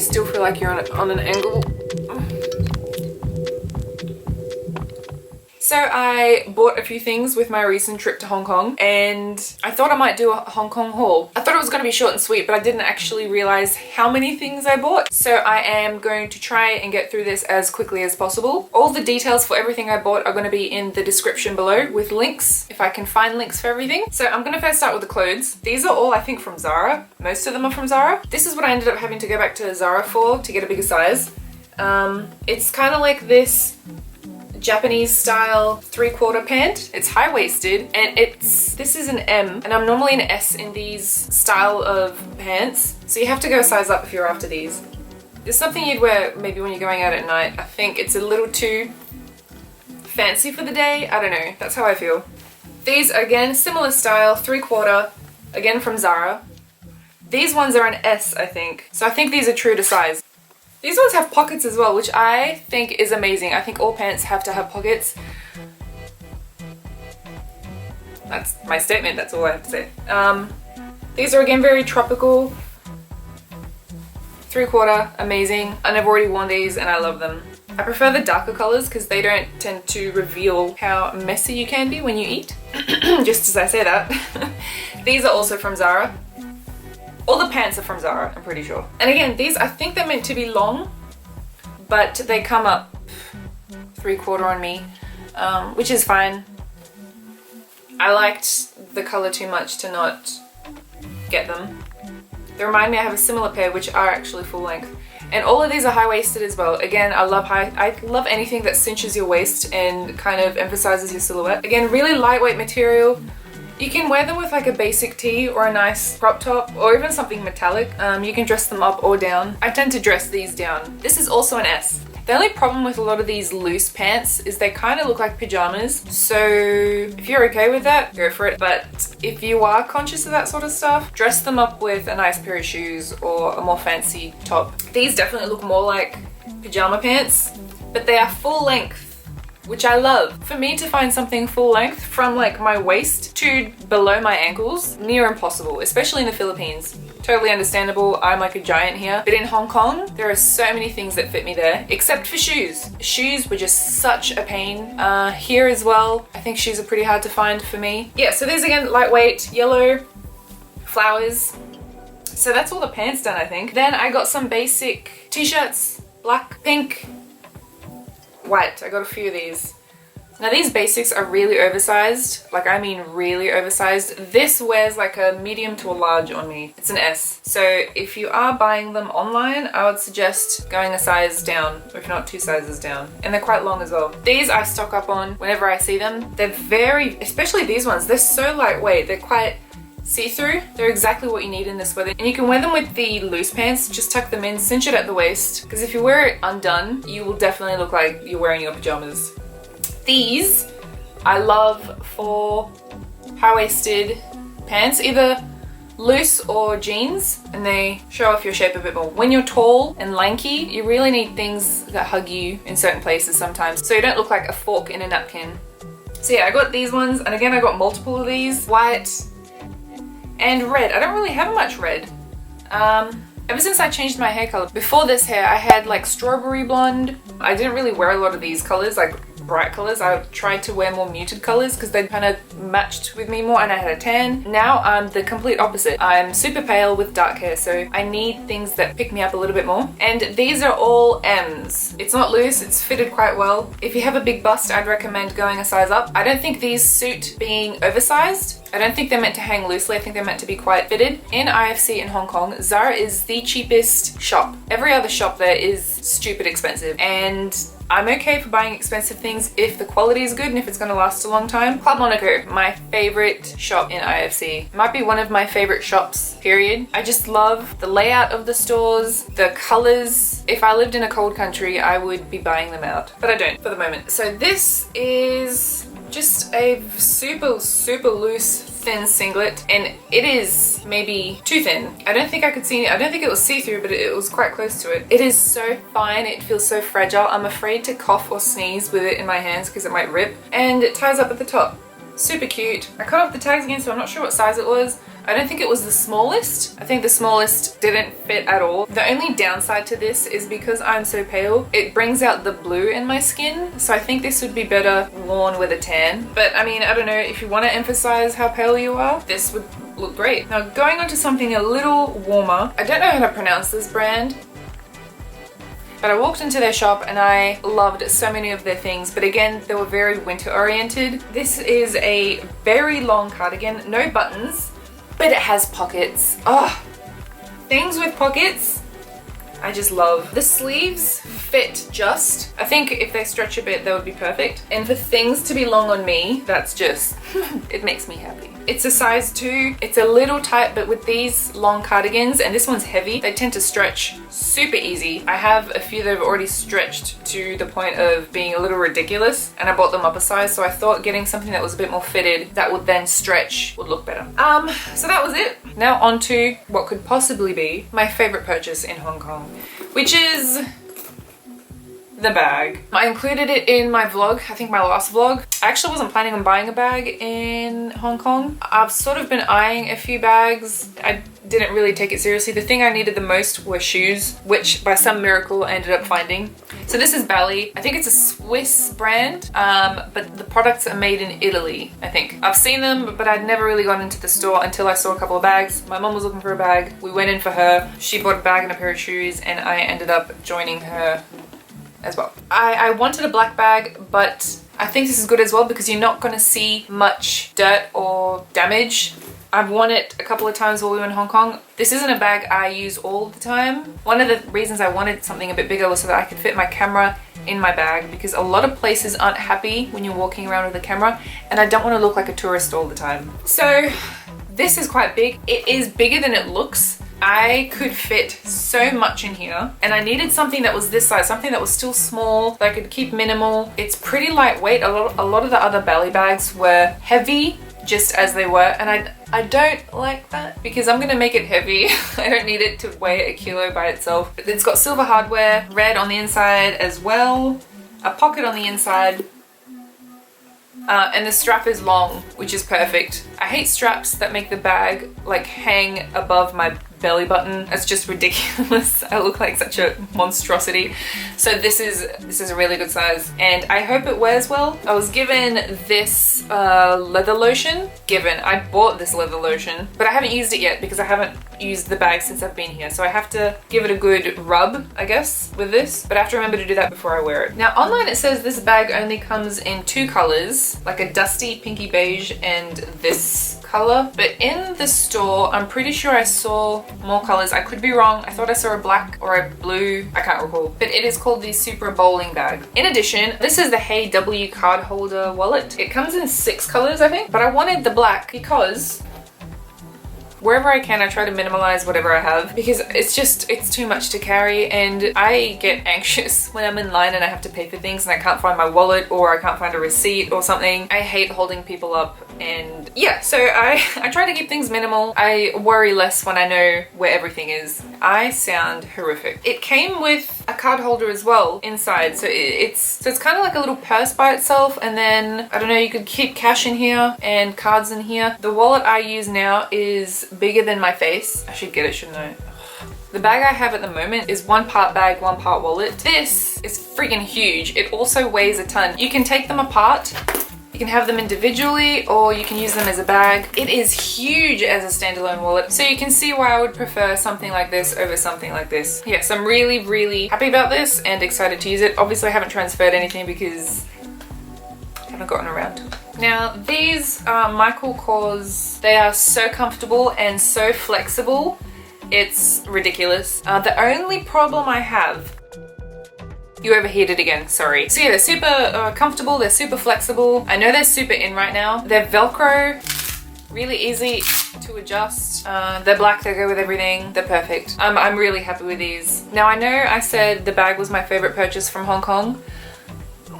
still feel like you're on an angle. So I bought a few things with my recent trip to Hong Kong, and I thought I might do a Hong Kong haul. I thought it was going to be short and sweet, but I didn't actually realize how many things I bought. So I am going to try and get through this as quickly as possible. All the details for everything I bought are going to be in the description below with links, if I can find links for everything. So I'm going to first start with the clothes. These are all, I think, from Zara. Most of them are from Zara. This is what I ended up having to go back to Zara for to get a bigger size. It's kind of like this Japanese style 3/4 pant. It's high-waisted, and this is an M, and I'm normally an S in these style of pants, so you have to go a size up if you're after these. It's something you'd wear maybe when you're going out at night. I think it's a little too fancy for the day. I don't know, that's how I feel. These, again, similar style, 3/4, again from Zara. These ones are an S, I think, so I think these are true to size. These ones have pockets as well, which I think is amazing. I think all pants have to have pockets. That's my statement, that's all I have to say. These are again very tropical. 3/4, amazing. And I've already worn these and I love them. I prefer the darker colors because they don't tend to reveal how messy you can be when you eat. Just as I say that. These are also from Zara. All the pants are from Zara, I'm pretty sure. And again, these, I think they're meant to be long, but they come up 3/4 on me, which is fine. I liked the color too much to not get them. They remind me I have a similar pair, which are actually full length. And all of these are high-waisted as well. Again, I love anything that cinches your waist and kind of emphasizes your silhouette. Again, really lightweight material. You can wear them with like a basic tee or a nice crop top or even something metallic. You can dress them up or down. I tend to dress these down. This is also an S. The only problem with a lot of these loose pants is they kind of look like pajamas. So if you're okay with that, go for it. But if you are conscious of that sort of stuff, dress them up with a nice pair of shoes or a more fancy top. These definitely look more like pajama pants, but they are full length, which I love. For me to find something full length from like my waist to below my ankles, near impossible, especially in the Philippines. Totally understandable, I'm like a giant here. But in Hong Kong, there are so many things that fit me there, except for shoes. Shoes were just such a pain. Here as well, I think shoes are pretty hard to find for me. Yeah, so these again, lightweight, yellow, flowers. So that's all the pants done, I think. Then I got some basic t-shirts, black, pink, white. I got a few of these. Now these basics are really oversized, like I mean really oversized. This wears like a medium to a large on me. It's an S. So if you are buying them online, I would suggest going a size down, or if not 2 sizes down. And they're quite long as well. These I stock up on whenever I see them. They're very, especially these ones, they're so lightweight. They're quite see-through. They're exactly what you need in this weather. And you can wear them with the loose pants, just tuck them in, cinch it at the waist, because if you wear it undone, you will definitely look like you're wearing your pajamas. These I love for high-waisted pants, either loose or jeans, and they show off your shape a bit more. When you're tall and lanky, you really need things that hug you in certain places sometimes, so you don't look like a fork in a napkin. So yeah, I got these ones, and again I got multiple of these, white and red. I don't really have much red. Ever since I changed my hair color. Before this hair, I had like strawberry blonde. I didn't really wear a lot of these colors, like bright colors. I tried to wear more muted colors because they kind of matched with me more, and I had a tan. Now I'm the complete opposite. I'm super pale with dark hair, so I need things that pick me up a little bit more. And these are all M's. It's not loose, it's fitted quite well. If you have a big bust, I'd recommend going a size up. I don't think these suit being oversized. I don't think they're meant to hang loosely. I think they're meant to be quite fitted. In IFC in Hong Kong, Zara is the cheapest shop. Every other shop there is stupid expensive, and I'm okay for buying expensive things if the quality is good and if it's going to last a long time. Club Monaco, my favorite shop in IFC. It might be one of my favorite shops, period. I just love the layout of the stores, the colors. If I lived in a cold country, I would be buying them out, but I don't for the moment. So this is just a super loose thin singlet, and it is maybe too thin. I don't think I could see it. I don't think it was see-through, but it was quite close to it. It is so fine, it feels so fragile. I'm afraid to cough or sneeze with it in my hands because it might rip, and it ties up at the top. Super cute. I cut off the tags again, so I'm not sure what size it was. I don't think it was the smallest. I think the smallest didn't fit at all. The only downside to this is because I'm so pale, it brings out the blue in my skin. So I think this would be better worn with a tan. But I mean, I don't know, if you want to emphasize how pale you are, this would look great. Now going on to something a little warmer. I don't know how to pronounce this brand, but I walked into their shop and I loved so many of their things, but again, they were very winter oriented. This is a very long cardigan, no buttons, but it has pockets. Oh, things with pockets, I just love. The sleeves fit just. I think if they stretch a bit, that would be perfect. And for things to be long on me, that's just, it makes me happy. It's a size 2. It's a little tight, but with these long cardigans, and this one's heavy, they tend to stretch super easy. I have a few that have already stretched to the point of being a little ridiculous, and I bought them up a size, so I thought getting something that was a bit more fitted that would then stretch would look better. So that was it. Now on to what could possibly be my favorite purchase in Hong Kong, which is the bag. I included it in my vlog, I think my last vlog. I actually wasn't planning on buying a bag in Hong Kong. I've sort of been eyeing a few bags. I didn't really take it seriously. The thing I needed the most were shoes, which by some miracle I ended up finding. So this is Bally. I think it's a Swiss brand, but the products are made in Italy, I think. I've seen them, but I'd never really gone into the store until I saw a couple of bags. My mom was looking for a bag. We went in for her. She bought a bag and a pair of shoes, and I ended up joining her as well. I wanted a black bag, but I think this is good as well because you're not going to see much dirt or damage. I've worn it a couple of times while we were in Hong Kong. This isn't a bag I use all the time. One of the reasons I wanted something a bit bigger was so that I could fit my camera in my bag, because a lot of places aren't happy when you're walking around with a camera, and I don't want to look like a tourist all the time. So this is quite big. It is bigger than it looks. I could fit so much in here, and I needed something that was this size, something that was still small, that I could keep minimal. It's pretty lightweight. A lot of the other Bally bags were heavy just as they were, and I don't like that because I'm gonna make it heavy. I don't need it to weigh a kilo by itself. It's got silver hardware, red on the inside as well, a pocket on the inside, and the strap is long, which is perfect. I hate straps that make the bag like hang above my belly button. It's just ridiculous. I look like such a monstrosity. So this is a really good size, and I hope it wears well. I was given this leather lotion. I bought this leather lotion, but I haven't used it yet because I haven't used the bag since I've been here. So I have to give it a good rub, I guess, with this, but I have to remember to do that before I wear it. Now online it says this bag only comes in 2 colors, like a dusty pinky beige and this color, but in the store I'm pretty sure I saw more colors. I could be wrong. I thought I saw a black or a blue, I can't recall, but it is called the Supra bowling bag. In addition, this is the Hay W card holder wallet. It comes in 6 colors, I think, but I wanted the black because wherever I can, I try to minimalize whatever I have because it's too much to carry, and I get anxious when I'm in line and I have to pay for things and I can't find my wallet or I can't find a receipt or something. I hate holding people up, and yeah, so I try to keep things minimal. I worry less when I know where everything is. I sound horrific. It came with a card holder as well inside, so it's kind of like a little purse by itself, and then I don't know, you could keep cash in here and cards in here. The wallet I use now is bigger than my face. I should get it, shouldn't I? The bag I have at the moment is 1 part bag, 1 part wallet. This is freaking huge. It also weighs a ton. You can take them apart. You can have them individually, or you can use them as a bag. It is huge as a standalone wallet, so you can see why I would prefer something like this over something like this. Yes, I'm really, really happy about this and excited to use it. Obviously I haven't transferred anything because I haven't gotten around. Now these Michael Kors, they are so comfortable and so flexible. It's ridiculous. The only problem I have, you overheated again, sorry. So yeah, they're super comfortable, they're super flexible. I know they're super in right now. They're Velcro, really easy to adjust. They're black, they go with everything, they're perfect. I'm really happy with these. Now I know I said the bag was my favorite purchase from Hong Kong.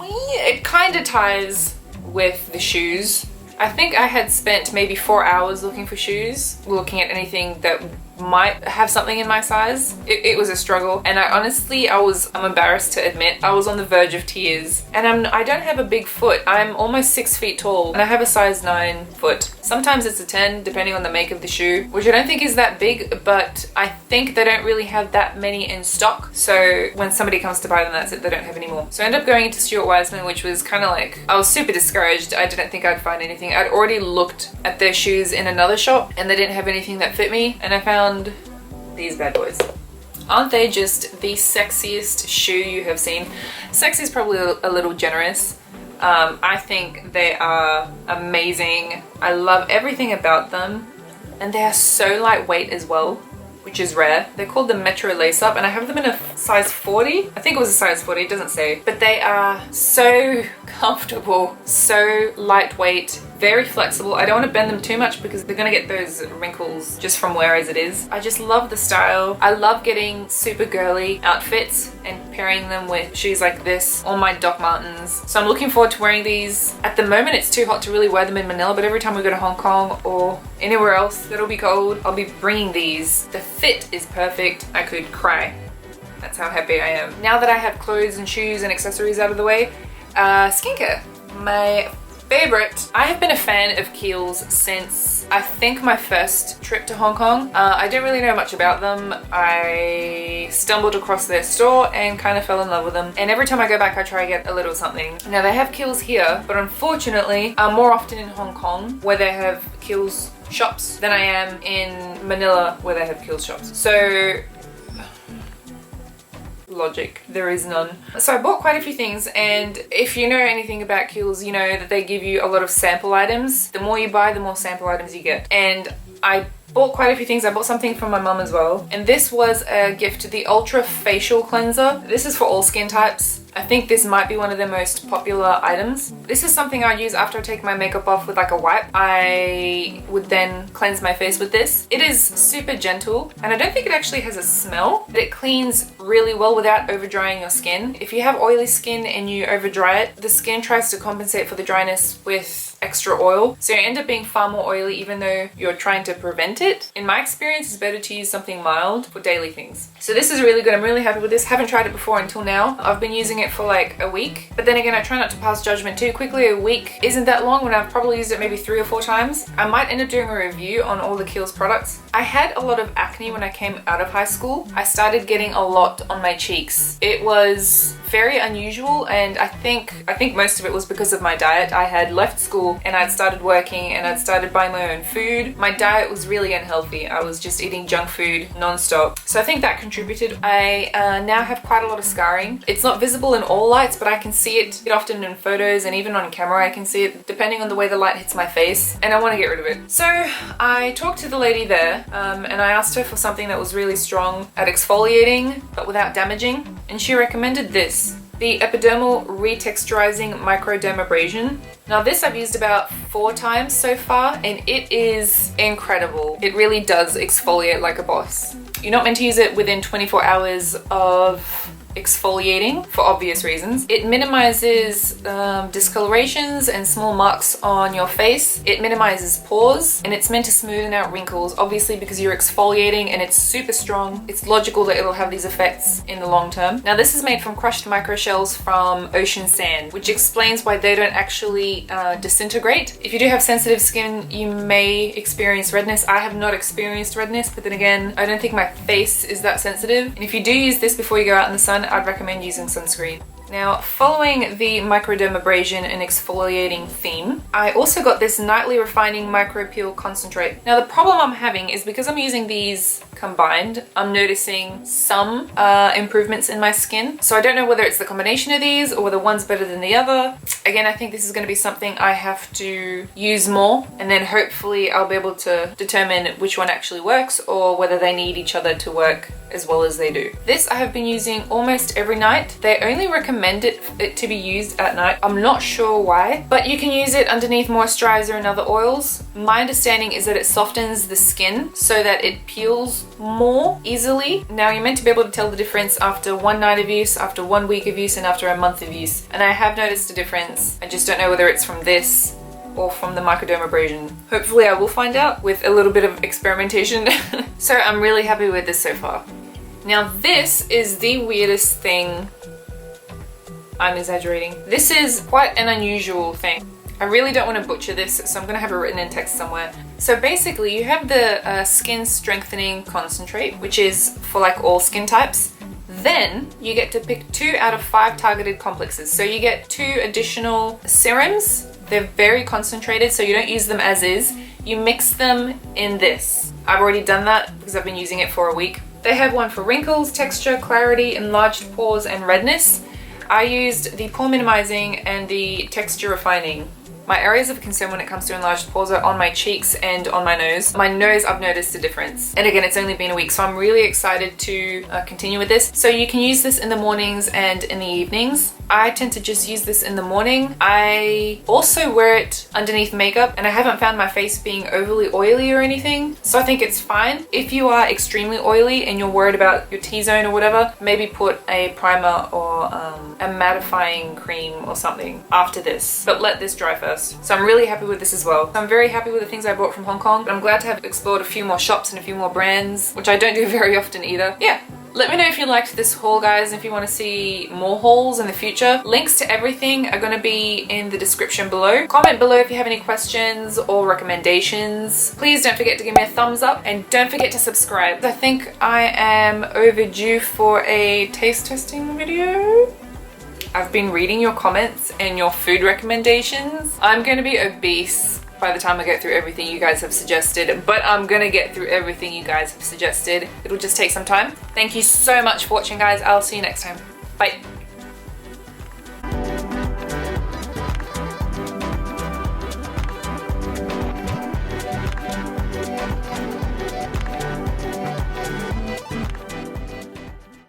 It kind of ties with the shoes. I think I had spent maybe 4 hours looking for shoes, looking at anything that might have something in my size. It was a struggle, and I'm embarrassed to admit, I was on the verge of tears. And I don't have a big foot. I'm almost 6 feet tall, and I have a size 9 foot. Sometimes it's a 10, depending on the make of the shoe, which I don't think is that big, but I think they don't really have that many in stock. So when somebody comes to buy them, that's it, they don't have any more. So I ended up going into Stuart Weitzman, which was kind of like, I was super discouraged. I didn't think I'd find anything. I'd already looked at their shoes in another shop and they didn't have anything that fit me, and I found these bad boys. Aren't they just the sexiest shoe you have seen? Sexy is probably a little generous. I think they are amazing. I love everything about them, and they are so lightweight as well, which is rare. They're called the Metro Lace Up, and I have them in a size 40. I think it was a size 40, it doesn't say. But they are so comfortable, so lightweight, very flexible. I don't want to bend them too much because they're gonna get those wrinkles just from wear as it is. I just love the style. I love getting super girly outfits and pairing them with shoes like this or my Doc Martens. So I'm looking forward to wearing these. At the moment it's too hot to really wear them in Manila, but every time we go to Hong Kong or anywhere else that'll be cold, I'll be bringing these. The fit is perfect. I could cry. That's how happy I am. Now that I have clothes and shoes and accessories out of the way, skincare. My favorite. I have been a fan of Kiehl's since I think my first trip to Hong Kong. I didn't really know much about them. I stumbled across their store and kind of fell in love with them. And every time I go back, I try to get a little something. Now they have Kiehl's here, but unfortunately, I'm more often in Hong Kong where they have Kiehl's shops than I am in Manila where they have Kiehl's shops. So logic, there is none. So I bought quite a few things, and if you know anything about Kiehl's, you know that they give you a lot of sample items. The more you buy, the more sample items you get. And I bought quite a few things. I bought something from my mum as well. And this was a gift, the Ultra Facial Cleanser. This is for all skin types. I think this might be one of the most popular items. This is something I use after I take my makeup off with like a wipe. I would then cleanse my face with this. It is super gentle, and I don't think it actually has a smell, but it cleans really well without over drying your skin. If you have oily skin and you over dry it, the skin tries to compensate for the dryness with extra oil, so you end up being far more oily even though you're trying to prevent it. In my experience, it's better to use something mild for daily things. So this is really good. I'm really happy with this. Haven't tried it before until now. I've been using it for like a week, but then again, I try not to pass judgment too quickly. A week isn't that long when I've probably used it maybe 3 or 4 times. I might end up doing a review on all the Kiehl's products. I had a lot of acne when I came out of high school. I started getting a lot on my cheeks. It was very unusual, and I think most of it was because of my diet. I had left school and I'd started working and I'd started buying my own food. My diet was really unhealthy. I was just eating junk food non-stop. So I think that contributed. I now have quite a lot of scarring. It's not visible in all lights, but I can see it often in photos, and even on camera I can see it depending on the way the light hits my face, and I want to get rid of it. So I talked to the lady there and I asked her for something that was really strong at exfoliating but without damaging, and she recommended this. The Epidermal Re-Texturizing Micro-Dermabrasion. Now this I've used about 4 times so far, and it is incredible. It really does exfoliate like a boss. You're not meant to use it within 24 hours of exfoliating for obvious reasons. It minimizes discolorations and small marks on your face. It minimizes pores, and it's meant to smoothen out wrinkles, obviously because you're exfoliating and it's super strong. It's logical that it'll have these effects in the long term. Now this is made from crushed microshells from ocean sand, which explains why they don't actually disintegrate. If you do have sensitive skin, you may experience redness. I have not experienced redness, but then again, I don't think my face is that sensitive. And if you do use this before you go out in the sun, I'd recommend using sunscreen. Now, following the microdermabrasion and exfoliating theme, I also got this Nightly Refining Micro Peel Concentrate. Now, the problem I'm having is because I'm using these combined, I'm noticing some improvements in my skin. So I don't know whether it's the combination of these or whether one's better than the other. Again, I think this is going to be something I have to use more, and then hopefully I'll be able to determine which one actually works or whether they need each other to work as well as they do. This I have been using almost every night. They only recommend it to be used at night. I'm not sure why, but you can use it underneath moisturizer and other oils. My understanding is that it softens the skin so that it peels more easily. Now you're meant to be able to tell the difference after 1 night of use, after 1 week of use, and after a month of use. And I have noticed a difference. I just don't know whether it's from this or from the Micro-Dermabrasion. Hopefully I will find out with a little bit of experimentation. So I'm really happy with this so far. Now this is the weirdest thing. I'm exaggerating. This is quite an unusual thing. I really don't want to butcher this, so I'm going to have it written in text somewhere. So basically you have the skin strengthening concentrate, which is for like all skin types. Then you get to pick 2 out of 5 targeted complexes. So you get 2 additional serums. They're very concentrated, so you don't use them as is. You mix them in this. I've already done that because I've been using it for a week. They have one for wrinkles, texture, clarity, enlarged pores, and redness. I used the pore minimizing and the texture refining. My areas of concern when it comes to enlarged pores are on my cheeks and on my nose. My nose, I've noticed a difference. And again, it's only been a week, so I'm really excited to continue with this. So you can use this in the mornings and in the evenings. I tend to just use this in the morning. I also wear it underneath makeup, and I haven't found my face being overly oily or anything, so I think it's fine. If you are extremely oily and you're worried about your T-zone or whatever, maybe put a primer or a mattifying cream or something after this, but let this dry first. So I'm really happy with this as well. I'm very happy with the things I bought from Hong Kong, but I'm glad to have explored a few more shops and a few more brands, which I don't do very often either. Yeah. Let me know if you liked this haul, guys, and if you want to see more hauls in the future. Links to everything are going to be in the description below. Comment below if you have any questions or recommendations. Please don't forget to give me a thumbs up and don't forget to subscribe. I think I am overdue for a taste testing video. I've been reading your comments and your food recommendations. I'm going to be obese by the time I get through everything you guys have suggested, but I'm gonna get through everything you guys have suggested. It'll just take some time. Thank you so much for watching, guys. I'll see you next time. Bye.